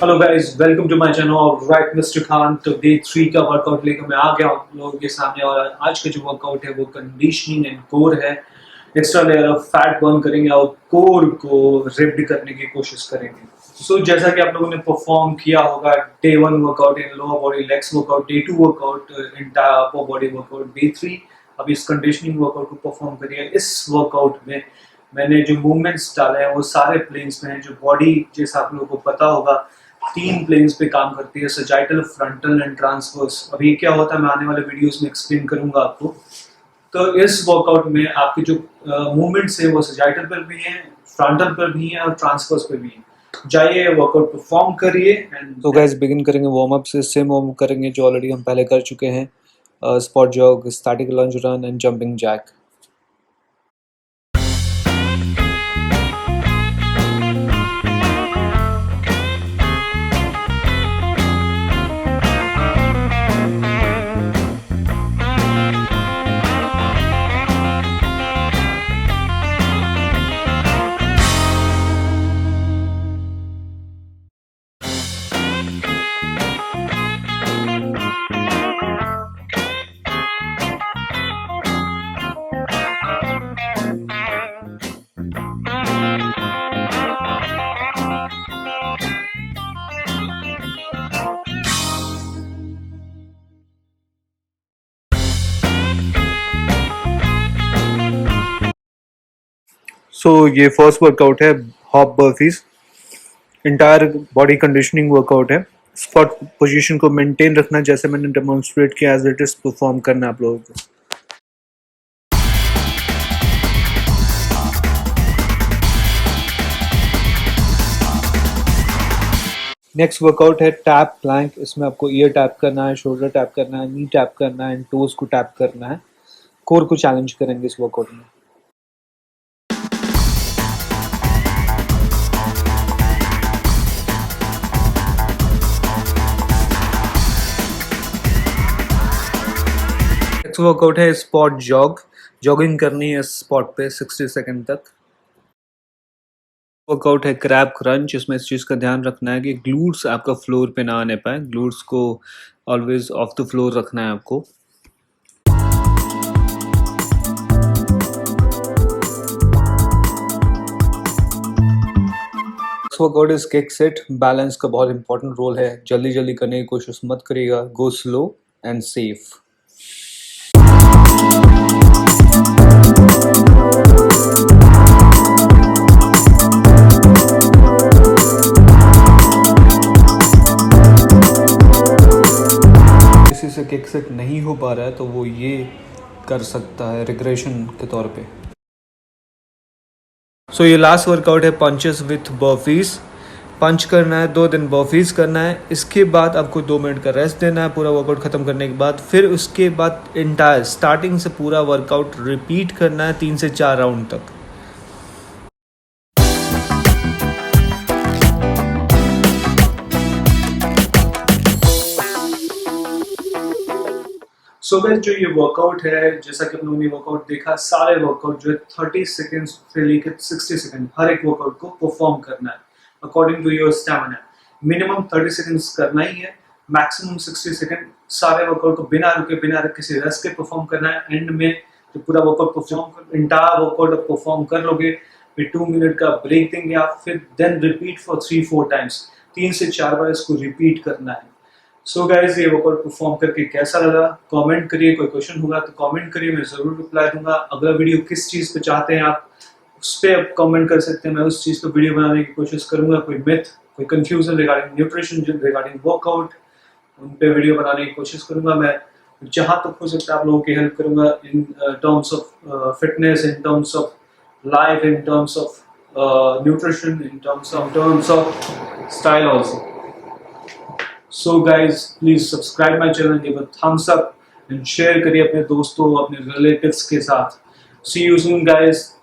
Hello guys, welcome to my channel right mister Khan. तो day 3 का workout लेकर मैं आ गया हूँ आप लोगों के सामने। और आज का जो वर्कआउट है वो कंडीशनिंग एंड कोर है। Extra layer of fat burn करेंगे और कोर को रिप्ड करने की कोशिश करेंगे। सो जैसा कि आप लोगों ने परफॉर्म किया होगा day 1 workout in lower body legs workout, day 2 workout entire upper body workout, day 3 अब इस कंडीशनिंग वर्कआउट को परफॉर्म करिए। इस वर्कआउट में मैंने जो मूवमेंट्स डाले हैं वो सारे प्लेन्स में हैं। जो बॉडी, जैसा आप लोगों को पता होगा, 3 प्लेन्स पे काम करती है, सजाइटल, फ्रंटल एंड ट्रांसवर्स। अभी क्या होता है मैं आने वाले वीडियोस में एक्सप्लेन करूंगा आपको। तो इस वर्कआउट में आपके जो मूवमेंट्स है वो सजाइटल पर भी हैं, फ्रंटल पर भी हैं और ट्रांसवर्स पर भी हैं। जाइए वर्कआउट परफॉर्म करिए। एंड तो गाइस बिगिन करेंगे वार्म अप से। सेम वार्म अप करेंगे जो ऑलरेडी हम पहले कर चुके हैं। Spot jog, static lunge run and jumping jack. So ये फर्स्ट वर्कआउट है hop burpees. Entire body conditioning workout है। स्क्वाट पोजीशन को मेंटेन रखना जैसे मैंने डेमोन्स्ट्रेट किया, एज इट इज परफॉर्म करना आप लोगों को। नेक्स्ट वर्कआउट है टैप प्लैंक। इसमें आपको ईयर टैप करना है, शोल्डर टैप करना है, नी टैप करना है एंड टोज को टैप करना है। कोर को चैलेंज करेंगे इस वर्कआउट में। नेक्स्ट वर्कआउट है स्पॉट जॉग। जॉगिंग करनी है स्पॉट पे 60 सेकंड तक। वर्कआउट है क्रैब क्रंच। इसमें इस चीज़ का ध्यान रखना है कि ग्लूट्स आपका फ्लोर पे ना आने पाए। ग्लूट्स को ऑलवेज ऑफ द फ्लोर रखना है आपको। Workout is kick set. Balance का बहुत इंपॉर्टेंट रोल है। जल्दी जल्दी करने की कोशिश मत करिएगा। Go slow and safe. किसी से किक सेट नहीं हो पा रहा है तो वो ये कर सकता है रिग्रेशन के तौर पे। सो ये लास्ट वर्कआउट है पंचेस विथ बर्फीज। पंच करना है, 2 दिन बर्फीज करना है। इसके बाद आपको 2 मिनट का रेस्ट देना है पूरा वर्कआउट खत्म करने के बाद। फिर उसके बाद इंटायर स्टार्टिंग से पूरा वर्कआउट रिपीट करना है 3 से 4 राउंड तक। सो गाइस जो ये वर्कआउट है, जैसा कि आप लोगों ने वर्कआउट देखा, सारे वर्कआउट जो है 30 सेकंड से लेकर 60 सेकंड हर एक वर्कआउट को परफॉर्म करना है according to your stamina. Minimum 30 seconds करना ही है, मैक्सिमम 60 सेकंड। सारे वर्कआउट को बिना रुके, बिना किसी रेस्ट के परफॉर्म करना है। एंड में जो पूरा वर्कआउट परफॉर्म कर, इंटायर वर्कआउट परफॉर्म कर लोगे, फिर 2 मिनट का ब्रेक देंगे आप, फिर देन रिपीट फॉर 3-4 टाइम्स। 3 से 4 बार इसको रिपीट करना है। सो गाइज ये वर्कआउट परफॉर्म करके कैसा लगा कमेंट करिए। कोई क्वेश्चन होगा तो कमेंट करिए, मैं जरूर रिप्लाई दूंगा। अगला वीडियो किस चीज़ पे चाहते हैं आप, उस पर आप कमेंट कर सकते हैं। मैं उस चीज़ पे वीडियो बनाने की कोशिश करूंगा। कोई मिथ, कोई confusion regarding nutrition, regarding workout, उन पे वीडियो बनाने की कोशिश करूंगा। मैं जहाँ तक हो सकता है आप लोगों की हेल्प करूंगा in terms of fitness, in terms of life, in terms of nutrition, in terms of style also. So guys, please subscribe my channel, give a thumbs up and share करिए अपने दोस्तों, अपने रिलेटिव्स के साथ। See you soon, guys.